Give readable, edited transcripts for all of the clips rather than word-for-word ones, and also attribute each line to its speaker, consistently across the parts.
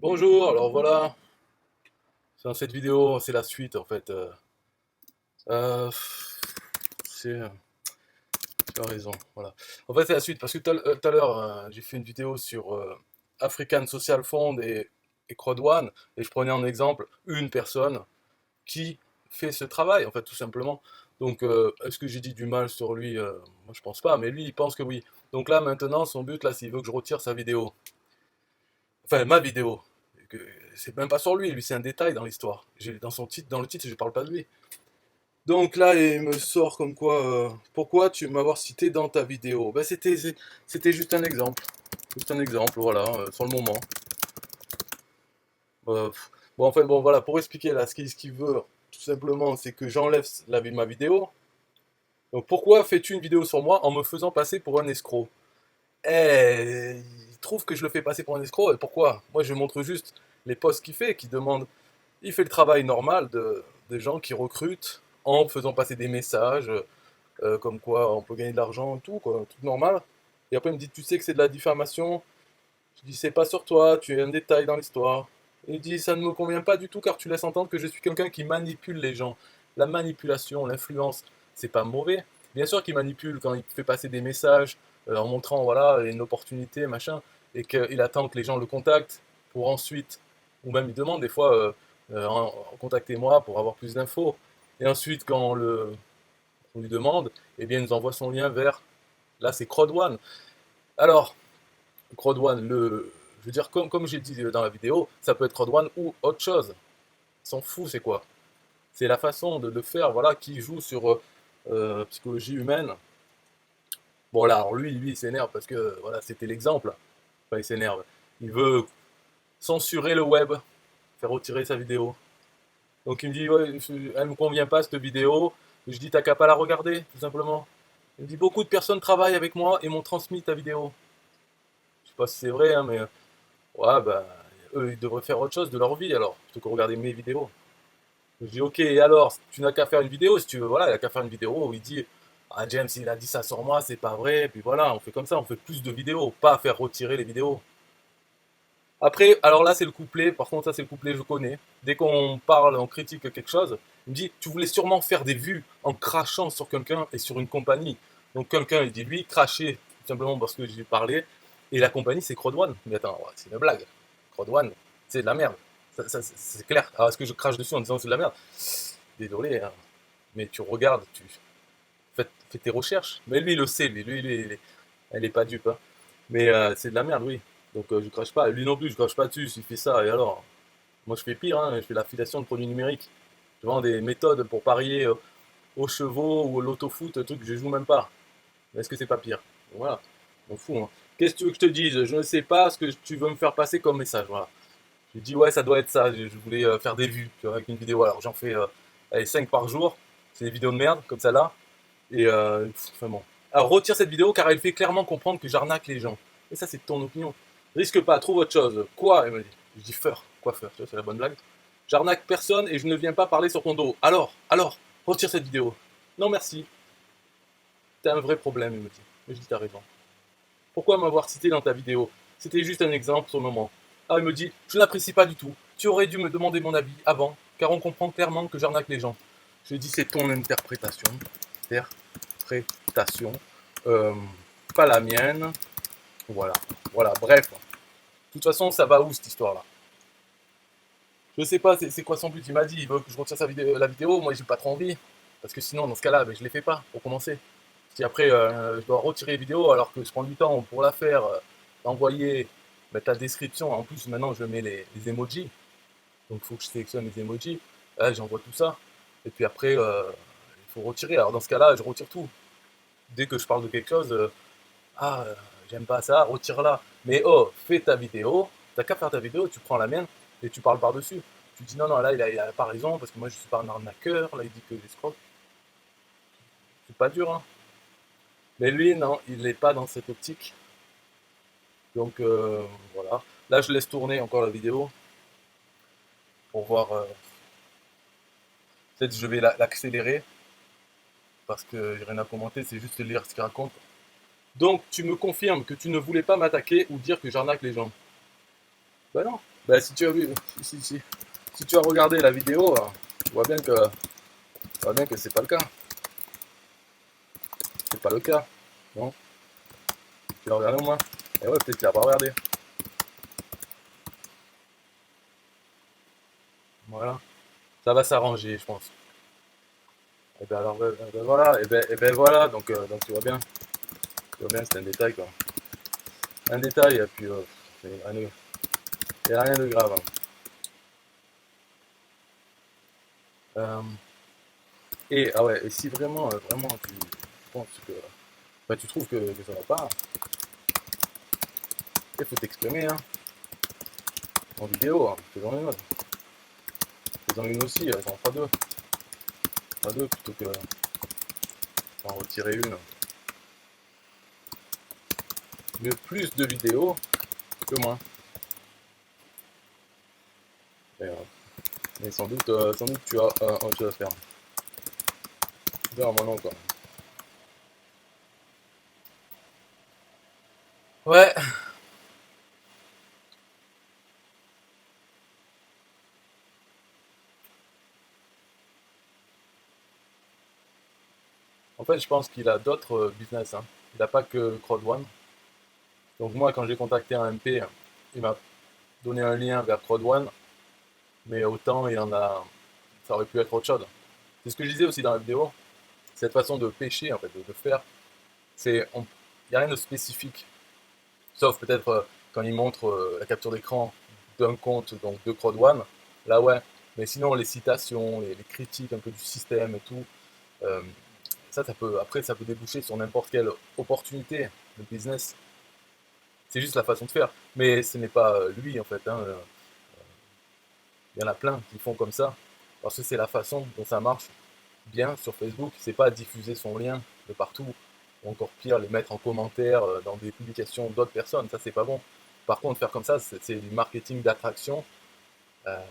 Speaker 1: Bonjour, alors voilà, dans cette vidéo, c'est la suite en fait. Euh, c'est, tu as raison, voilà. En fait, c'est la suite parce que tout à l'heure, j'ai fait une vidéo sur African Social Fund et Crowd1 et je prenais en exemple une personne qui fait ce travail, en fait, tout simplement. Donc, est-ce que j'ai dit du mal sur lui? Moi, je pense pas, mais lui, il pense que oui. Donc là, maintenant, son but, là, s'il veut que je retire sa vidéo, enfin, ma vidéo. C'est même pas sur lui, lui c'est un détail dans l'histoire. Dans son titre, dans le titre, je parle pas de lui. Donc là, il me sort comme quoi, pourquoi tu m'avoir cité dans ta vidéo? Ben c'était juste un exemple, voilà, sur le moment. Bon, enfin bon, voilà, pour expliquer là, ce qu'il veut, tout simplement, c'est que j'enlève ma vidéo. Donc pourquoi fais-tu une vidéo sur moi en me faisant passer pour un escroc? Eh, il trouve que je le fais passer pour un escroc, et pourquoi? Moi, je montre juste les posts qu'il fait, qui demandent. Il fait le travail normal des gens qui recrutent en faisant passer des messages comme quoi on peut gagner de l'argent et tout, quoi, un truc normal. Et après, il me dit, tu sais que c'est de la diffamation. Je dis, c'est pas sur toi, tu es un détail dans l'histoire. Il dit, ça ne me convient pas du tout car tu laisses entendre que je suis quelqu'un qui manipule les gens. La manipulation, l'influence, c'est pas mauvais. Bien sûr qu'il manipule quand il fait passer des messages en montrant voilà une opportunité, machin, et qu'il attend que les gens le contactent pour ensuite, ou même il demande des fois, contactez-moi pour avoir plus d'infos. Et ensuite, on lui demande, eh bien, il nous envoie son lien vers, là c'est Crowd1. Alors, Crowd1, je veux dire, comme j'ai dit dans la vidéo, ça peut être Crowd1 ou autre chose. S'en fout, c'est quoi? C'est la façon de le faire, voilà, qui joue sur psychologie humaine. Bon là, alors lui, il s'énerve parce que voilà, c'était l'exemple. Enfin, il s'énerve. Il veut censurer le web, faire retirer sa vidéo. Donc il me dit, ouais, elle me convient pas cette vidéo. Je dis, t'as qu'à pas la regarder, tout simplement. Il me dit, beaucoup de personnes travaillent avec moi et m'ont transmis ta vidéo. Je sais pas si c'est vrai, hein, mais ouais, bah, eux, ils devraient faire autre chose de leur vie alors, plutôt que regarder mes vidéos. Je dis, ok, et alors, tu n'as qu'à faire une vidéo si tu veux. Voilà, il a qu'à faire une vidéo où il dit, ah, James, il a dit ça sur moi, c'est pas vrai. Et puis voilà, on fait comme ça, on fait plus de vidéos, pas faire retirer les vidéos. Après, alors là, c'est le couplet. Par contre, ça, c'est le couplet, je connais. Dès qu'on parle, on critique quelque chose, il me dit, tu voulais sûrement faire des vues en crachant sur quelqu'un et sur une compagnie. Donc quelqu'un, il dit, lui, cracher, tout simplement parce que j'ai parlé. Et la compagnie, c'est Crowd1. Mais attends, ouais, c'est une blague. Crowd1, c'est de la merde. C'est clair. Alors, est-ce que je crache dessus en disant que c'est de la merde? Désolé, hein. Mais tu regardes, tu fais tes recherches. Mais lui, il le sait, elle est pas dupe, hein. Mais c'est de la merde, oui. Donc je crache pas. Lui non plus, je crache pas dessus s'il fait ça. Et alors? Moi, je fais pire, hein. Je fais l'affiliation de produits numériques. Je vends des méthodes pour parier aux chevaux ou au loto-foot, un truc que je joue même pas. Est-ce que c'est pas pire? Voilà. On fout, hein. Qu'est-ce que tu veux que je te dise? Je ne sais pas ce que tu veux me faire passer comme message. Voilà. Je dis, ouais, ça doit être ça. Je voulais faire des vues tu vois, avec une vidéo. Alors, j'en fais allez, 5 par jour. C'est des vidéos de merde, comme ça là. Et enfin bon. Alors, retire cette vidéo car elle fait clairement comprendre que j'arnaque les gens. Et ça, c'est ton opinion. Risque pas, trouve autre chose. Quoi? Elle me dit. Je dis, feur. Quoi faire? Tu vois, c'est la bonne blague. J'arnaque personne et je ne viens pas parler sur ton dos. Alors, retire cette vidéo. Non, merci. T'as un vrai problème, il me dit. Mais je dis, t'as raison. Pourquoi m'avoir cité dans ta vidéo? C'était juste un exemple sur le moment. Ah, il me dit, je n'apprécie pas du tout. Tu aurais dû me demander mon avis avant, car on comprend clairement que j'arnaque les gens. Je dis, c'est ton interprétation. Interprétation. Euh, Pas la mienne. Voilà. Voilà, bref. De toute façon, ça va où cette histoire-là? Je sais pas, c'est quoi son but? Il m'a dit, il veut que je retire la vidéo. Moi, j'ai pas trop envie. Parce que sinon, dans ce cas-là, ben, je les fais pas, pour commencer. Si après, je dois retirer les vidéos alors que je prends du temps pour la faire, d'envoyer ta description. En plus, maintenant, je mets les emojis. Donc, il faut que je sélectionne les emojis. Là, j'envoie tout ça. Et puis après, il faut retirer. Alors, dans ce cas-là, je retire tout. Dès que je parle de quelque chose, ah, j'aime pas ça, retire-la. Mais oh, fais ta vidéo. T'as qu'à faire ta vidéo, tu prends la mienne et tu parles par-dessus. Tu dis non, non, là, il a pas raison parce que moi, je suis pas un arnaqueur. Là, il dit que j'escroque. C'est pas dur, hein. Mais lui, non, il n'est pas dans cette optique. Donc voilà. Là, je laisse tourner encore la vidéo pour voir. Peut-être je vais l'accélérer parce que j'ai rien à commenter, c'est juste lire ce qu'il raconte. Donc, tu me confirmes que tu ne voulais pas m'attaquer ou dire que j'arnaque les gens. Bah non. Bah si tu as vu, si tu as regardé la vidéo, tu vois bien que c'est pas le cas. C'est pas le cas. Non, tu l'as regardé au moins. Et ouais, peut-être tu l'as pas regardé. Voilà. Ça va s'arranger, je pense. Et ben alors, voilà, et ben voilà, donc tu vois bien, c'est un détail quoi. Un détail, et puis y a rien de grave, hein. Euh, ah ouais, et si vraiment, vraiment tu penses que, bah, tu trouves que ça va pas, il faut t'exprimer, hein, en vidéo, hein, fais-en une aussi, j'en ferai deux. Pas deux plutôt que d'en retirer une. Mieux plus de vidéos que moins. Et, mais sans doute tu as autre chose à faire. Genre, moi non, quoi. Ouais, en fait, je pense qu'il a d'autres business, hein. Il n'a pas que CrowdOne. Donc moi, quand j'ai contacté un MP, il m'a donné un lien vers CrowdOne, mais autant il en a, ça aurait pu être autre chose. C'est ce que je disais aussi dans la vidéo. Cette façon de pêcher, en fait, de faire, il n'y a rien de spécifique. Sauf peut-être quand il montre la capture d'écran d'un compte, donc de CrowdOne, là ouais. Mais sinon, les citations, les critiques un peu du système et tout, euh, après, ça peut déboucher sur n'importe quelle opportunité de business. C'est juste la façon de faire. Mais ce n'est pas lui, en fait, hein. Il y en a plein qui font comme ça. Parce que c'est la façon dont ça marche bien sur Facebook. C'est pas diffuser son lien de partout. Ou encore pire, les mettre en commentaire dans des publications d'autres personnes. Ça, c'est pas bon. Par contre, faire comme ça, c'est du marketing d'attraction.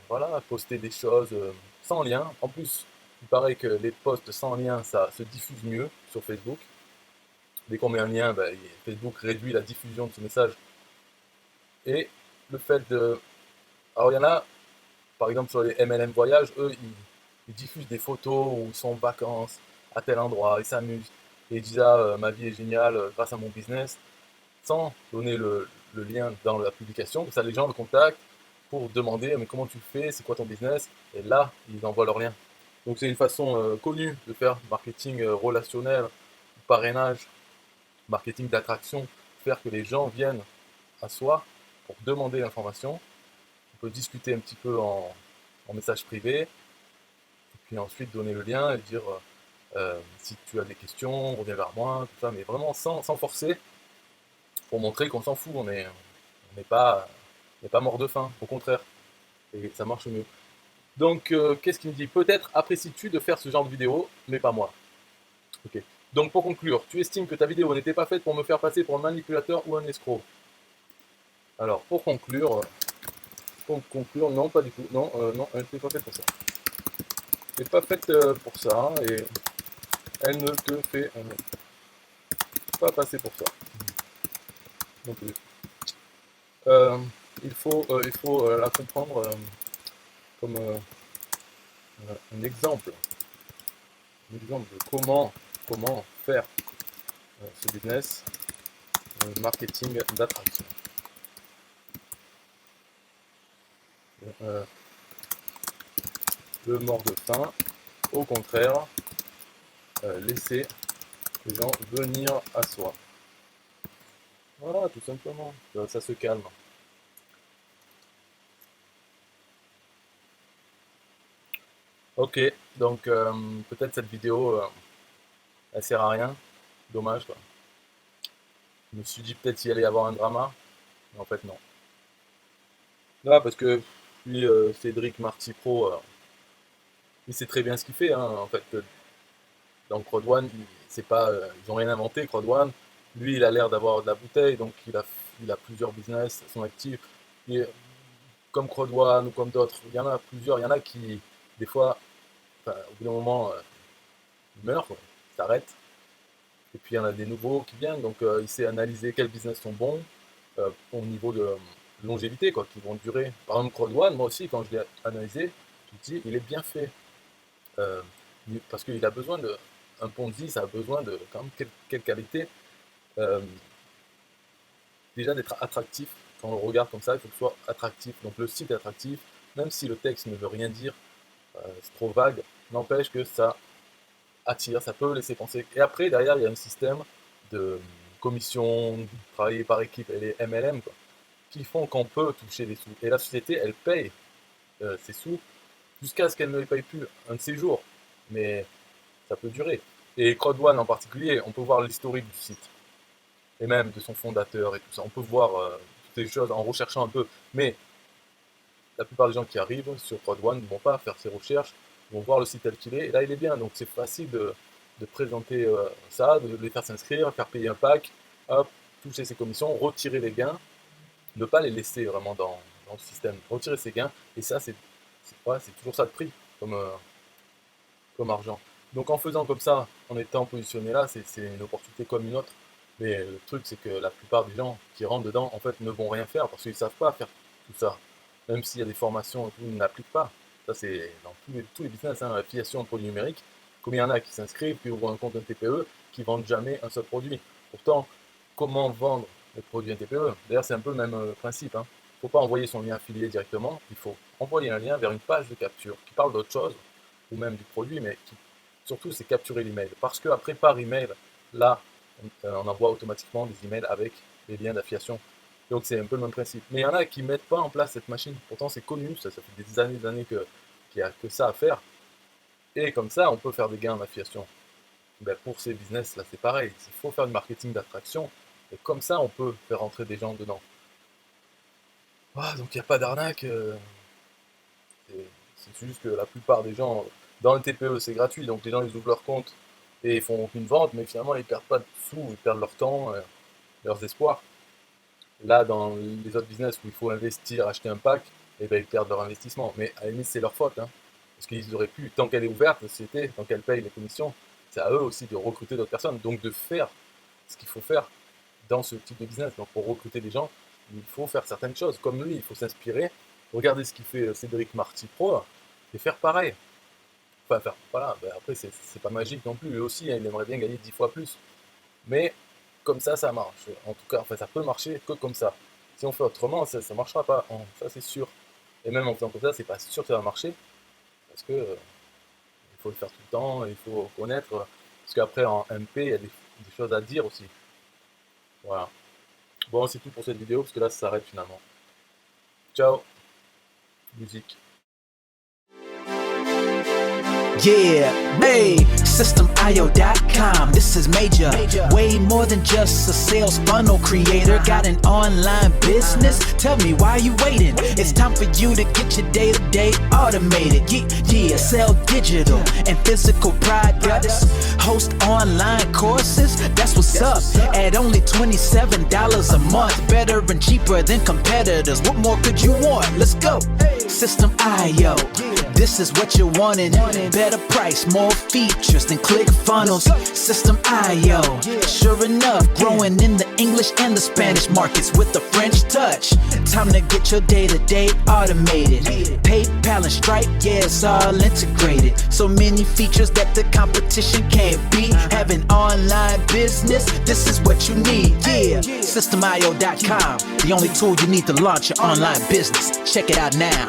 Speaker 1: Voilà, poster des choses sans lien. En plus, il paraît que les posts sans lien, ça se diffuse mieux sur Facebook. Dès qu'on met un lien, ben, Facebook réduit la diffusion de ce message. Et le fait de... Alors il y en a, par exemple sur les MLM Voyages, eux, ils diffusent des photos où ils sont en vacances à tel endroit, ils s'amusent. Et ils disent, ah, ma vie est géniale grâce à mon business, sans donner le lien dans la publication. Comme ça, les gens le contactent pour demander, mais comment tu fais, c'est quoi ton business? Et là, ils envoient leur lien. Donc c'est une façon connue de faire marketing relationnel, parrainage, marketing d'attraction, faire que les gens viennent à soi pour demander l'information. On peut discuter un petit peu en message privé, et puis ensuite donner le lien et dire si tu as des questions, reviens vers moi, tout ça, mais vraiment sans forcer, pour montrer qu'on s'en fout, on n'est pas mort de faim, au contraire, et ça marche mieux. Donc, qu'est-ce qu'il me dit? Peut-être apprécies-tu de faire ce genre de vidéo, mais pas moi. Ok. Donc, pour conclure, tu estimes que ta vidéo n'était pas faite pour me faire passer pour un manipulateur ou un escroc. Alors, pour conclure, non, pas du tout. Non, non, elle n'était pas faite pour ça. Elle n'est pas faite pour ça et elle ne te fait pas passer pour ça non plus. Euh, il faut la comprendre comme un exemple de comment faire ce business marketing d'attraction. Euh, le mort de faim, au contraire, laisser les gens venir à soi. Voilà, tout simplement. Ça se calme. Ok, donc peut-être cette vidéo, elle sert à rien. Dommage, quoi. Je me suis dit peut-être qu'il allait y avoir un drama, mais en fait non. Là, parce que lui, Cédric Marty Pro, il sait très bien ce qu'il fait, hein. En fait, dans CrowdOne, c'est pas, ils ont rien inventé, CrowdOne. Lui, il a l'air d'avoir de la bouteille, donc il a plusieurs business, son actif. Et comme CrowdOne ou comme d'autres, il y en a plusieurs. Il y en a qui, des fois, enfin, au bout d'un moment, ils meurent, quoi. Ils s'arrêtent. Et puis il y en a des nouveaux qui viennent, donc il sait analyser quels business sont bons au niveau de longévité, quoi, qui vont durer. Par exemple, Crowd1, moi aussi, quand je l'ai analysé, je me dis, il est bien fait. Euh, parce qu'il a besoin de. Un Ponzi, ça a besoin de quand même quelle qualité. Euh, Déjà d'être attractif. Quand on le regarde comme ça, il faut que ce soit attractif. Donc le site est attractif, même si le texte ne veut rien dire, c'est trop vague, n'empêche que ça attire, ça peut laisser penser. Et après, derrière, il y a un système de commission, travailler par équipe, et les MLM, quoi, qui font qu'on peut toucher des sous. Et la société, elle paye ses sous jusqu'à ce qu'elle ne les paye plus un de ces jours. Mais ça peut durer. Et Crowd1 en particulier, on peut voir l'historique du site. Et même de son fondateur et tout ça. On peut voir toutes ces choses en recherchant un peu. Mais la plupart des gens qui arrivent sur Crowd1 ne vont pas faire ces recherches, ils vont voir le site tel qu'il est, et là il est bien. Donc c'est facile de présenter ça, de les faire s'inscrire, faire payer un pack, hop, toucher ses commissions, retirer les gains, ne pas les laisser vraiment dans le système, retirer ses gains, et ça c'est toujours ça de prix comme argent. Donc en faisant comme ça, en étant positionné là, c'est une opportunité comme une autre. Mais le truc, c'est que la plupart des gens qui rentrent dedans, en fait, ne vont rien faire parce qu'ils ne savent pas faire tout ça. Même s'il y a des formations et tout, ils n'appliquent pas. Ça, c'est dans tous les business, hein, l'affiliation en produits numériques. Combien il y en a qui s'inscrivent, qui ouvrent un compte un TPE, qui ne vendent jamais un seul produit. Pourtant, comment vendre les produits un TPE? D'ailleurs, c'est un peu le même principe. Il ne faut pas envoyer son lien affilié directement. Il faut envoyer un lien vers une page de capture qui parle d'autre chose, ou même du produit, mais surtout, c'est capturer l'email. Parce qu'après, par email, là, on envoie automatiquement des emails avec les liens d'affiliation. Donc c'est un peu le même principe. Mais il y en a qui ne mettent pas en place cette machine. Pourtant c'est connu, ça fait des années qu'il n'y a que ça à faire. Et comme ça, on peut faire des gains en affiliation. Ben, pour ces business là, c'est pareil. Il faut faire du marketing d'attraction. Et comme ça, on peut faire rentrer des gens dedans. Ah, donc il n'y a pas d'arnaque. C'est juste que la plupart des gens, dans le TPE, c'est gratuit. Donc les gens, ils ouvrent leur compte et ils font aucune vente, mais finalement ils perdent pas de sous, ils perdent leur temps, leurs espoirs. Là, dans les autres business où il faut investir, acheter un pack, et ben, ils perdent leur investissement. Mais à la limite, c'est leur faute, hein, parce qu'ils auraient pu, tant qu'elle est ouverte, la société, tant qu'elle paye les commissions, c'est à eux aussi de recruter d'autres personnes, donc de faire ce qu'il faut faire dans ce type de business. Donc pour recruter des gens, il faut faire certaines choses. Comme lui, il faut s'inspirer, regarder ce qu'il fait Cédric Marty Pro, et faire pareil. Enfin, voilà, ben après c'est pas magique non plus, lui aussi, hein, il aimerait bien gagner 10 fois plus. Mais comme ça marche. En tout cas, enfin, ça peut marcher que comme ça. Si on fait autrement, ça ne marchera pas, ça c'est sûr. Et même en faisant comme ça, c'est pas sûr que ça va marcher, parce que il faut le faire tout le temps, il faut connaître, parce qu'après en MP, il y a des choses à dire aussi. Voilà. Bon, c'est tout pour cette vidéo, parce que là, ça s'arrête finalement. Ciao. Musique.
Speaker 2: Yeah, hey, SystemIO.com, this is major. Way more than just a sales funnel creator. Got an online business? Tell me why you waiting. It's time for you to get your day-to-day automated. Yeah, sell digital and physical products. Host online courses, that's what's up. At only $27 a month. Better and cheaper than competitors. What more could you want? Let's go. System.io, this is what you're wanting. Better price, more features than ClickFunnels. System.io, sure enough, growing in the English and the Spanish markets with the French touch. Time to get your day-to-day automated. PayPal and Stripe, yeah, it's all integrated. So many features that the competition can't beat. Have an online business, this is what you need. Yeah, SystemIO.com, the only tool you need to launch your online business. Check it out now.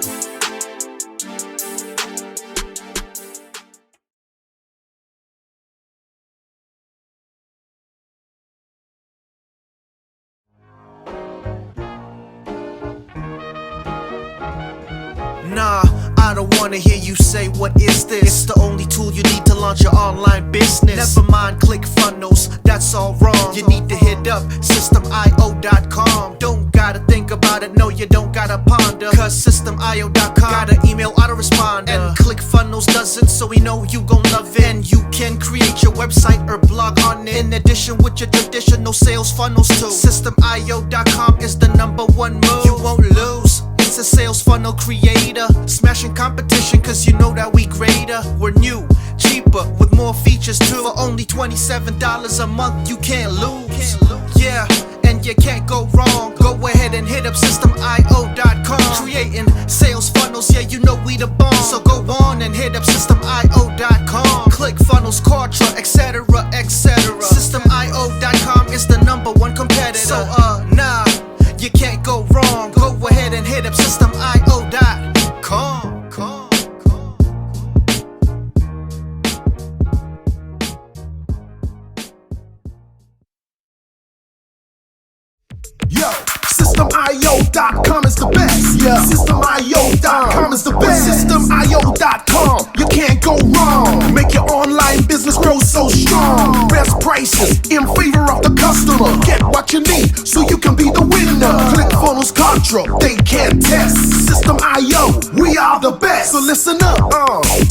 Speaker 3: Nah, I don't wanna hear you say what is this. It's the only tool you need to launch your online business. Never mind ClickFunnels, that's all wrong. You need to hit up SystemIO.com. Don't gotta think about it, no you don't gotta ponder. Cause SystemIO.com got an email autoresponder. And ClickFunnels doesn't, so we know you gon' love it. And you can create your website or blog on it. In addition with your traditional sales funnels too. SystemIO.com is the #1 move. You won't lose. It's a sales funnel creator, smashing competition cause you know that we greater. We're new, cheaper, with more features too. For only $27 a month you can't lose. Yeah, and you can't go wrong. Go ahead and hit up systemio.com. Creating sales funnels, yeah, you know we the bomb. So go on and hit up systemio.com. Click funnels, Kartra, etc., etc. Systemio.com is the #1 competitor. So nah, you can't go wrong. Go ahead and hit up systemio.com.
Speaker 4: Yo, systemio.com is the best. Yeah, systemio.com is the best. Systemio.com, you can't go wrong. Make your online business grow so strong. Best prices in favor of the customer. Get what you need so you can be the winner. ClickFunnels, Kartra, they can't test. System.io, we are the best. So listen up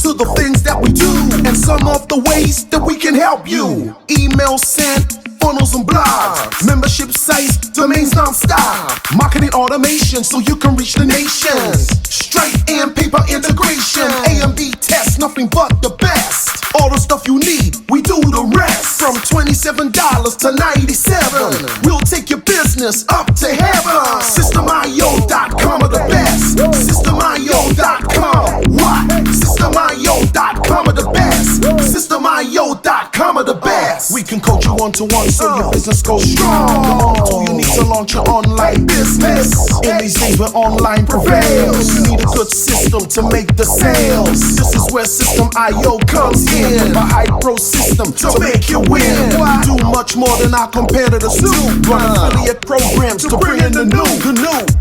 Speaker 4: to the things that we do and some of the ways that we can help you. Email sent, funnels and blogs, membership sites, domains non-stop, marketing automation so you can reach the nations, Stripe and paper integration, A and B tests, nothing but the best. All the stuff you need, we do the rest. From $27 to $97, we'll take your business up to heaven. Systemio.com are the best. Systemio.com, what? Systemio.com are the best. Systemio.com are the best. We can coach you one-to-one so your business goes strong. The only tool you need to launch your online business. In these days where online prevails, you need a good system to make the sales. This is where System.io comes in. A high-pro system to make you win. We do much more than our competitors do. Run affiliate programs to bring in the new.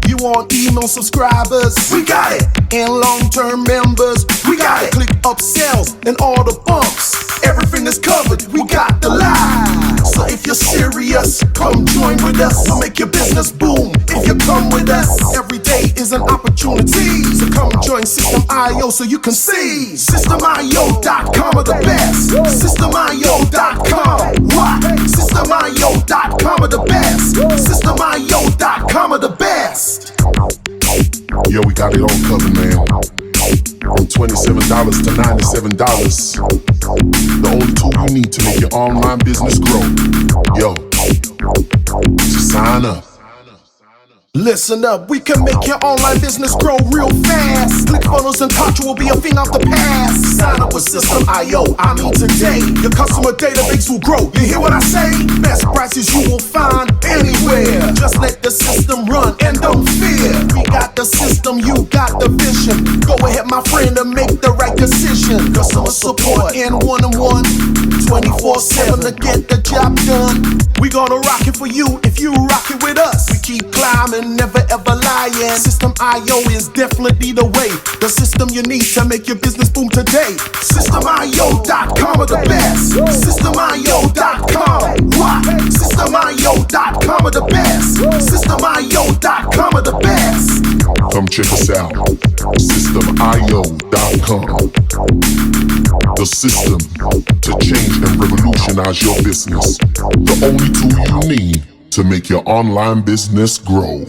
Speaker 4: You want email subscribers? We got it. And long-term members? We got it. Click upsells and all the bumps. Everything is covered. We got the line. So if you're serious, come join with us. We'll make your business boom if you come with us. Every day is an opportunity. So come join System.io so you can see. Systemio.com are the best. Systemio.com, what? Systemio.com are the best. Systemio.com are the best.
Speaker 5: Yo, we got it all covered, man. From $27 to $97. The only tool you need to make your online business grow. Yo, just sign up.
Speaker 4: Listen up, we can make your online business grow real fast. ClickFunnels and Kartra will be a thing of the past. Sign up with System.io, I mean today. Your customer database will grow, you hear what I say? Best prices you will find anywhere. Just let the system run and don't fear. We got the system, you got the vision. Go ahead my friend and make the right decision. Customer support and one-on-one, 24/7 to get the job done. We gonna rock it for you if you rock it with us. We keep climbing, never ever lying. System.io is definitely the way. The system you need to make your business boom today. Systemio.com are the best. Systemio.com, what? Systemio.com are the best. Systemio.com are the best.
Speaker 5: Come check us out. Systemio.com. The system to change and revolutionize your business. The only tool you need to make your online business grow.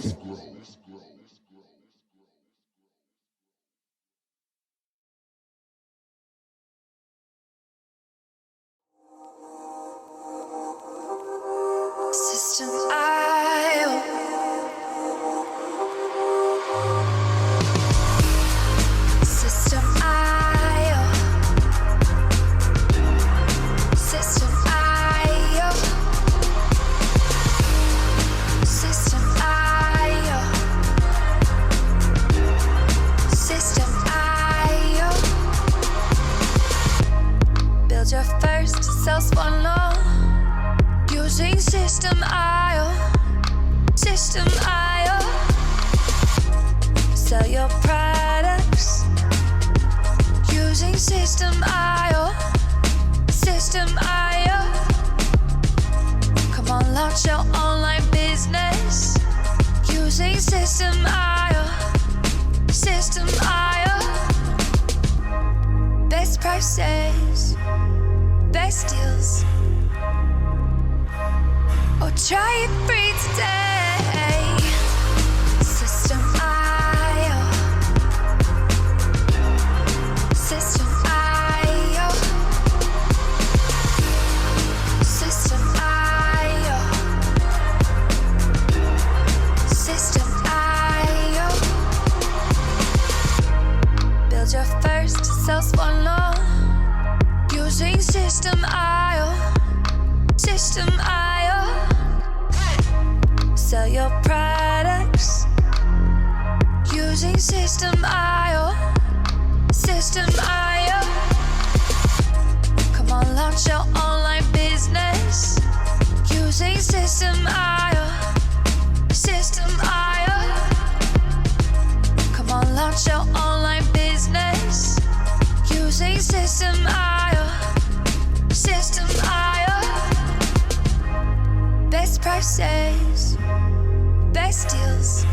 Speaker 6: System.io. System.io. System.io. System.io. System.io. Build your first sales funnel using System.io. System.io. Sell your products using System.io. System.io. Come on, launch your online business using System.io. System.io. Best prices, best deals. Or try it free today. System.io. System.io. System.io. self-swallow. Using System.io. System.io. Sell your products using System.io. System.io. Come on, launch your online business using System.io. System.io. Come on, launch your online business using System.io. System.io. Best prices, best deals.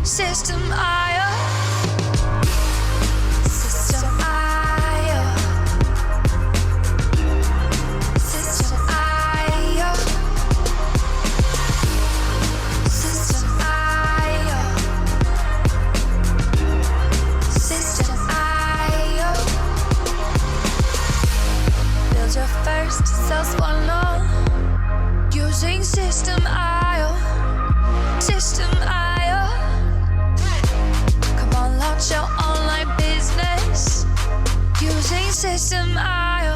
Speaker 6: System.io. System.io. System.io. System.io. System.io. Build your first self-swallow using System.io. System.io. Come on, launch your online business using System.io.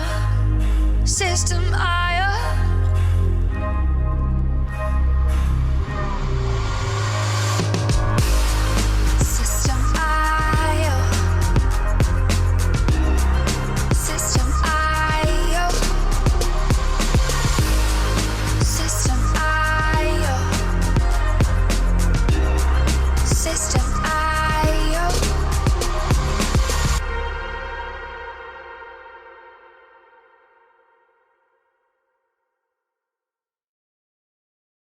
Speaker 6: System.io.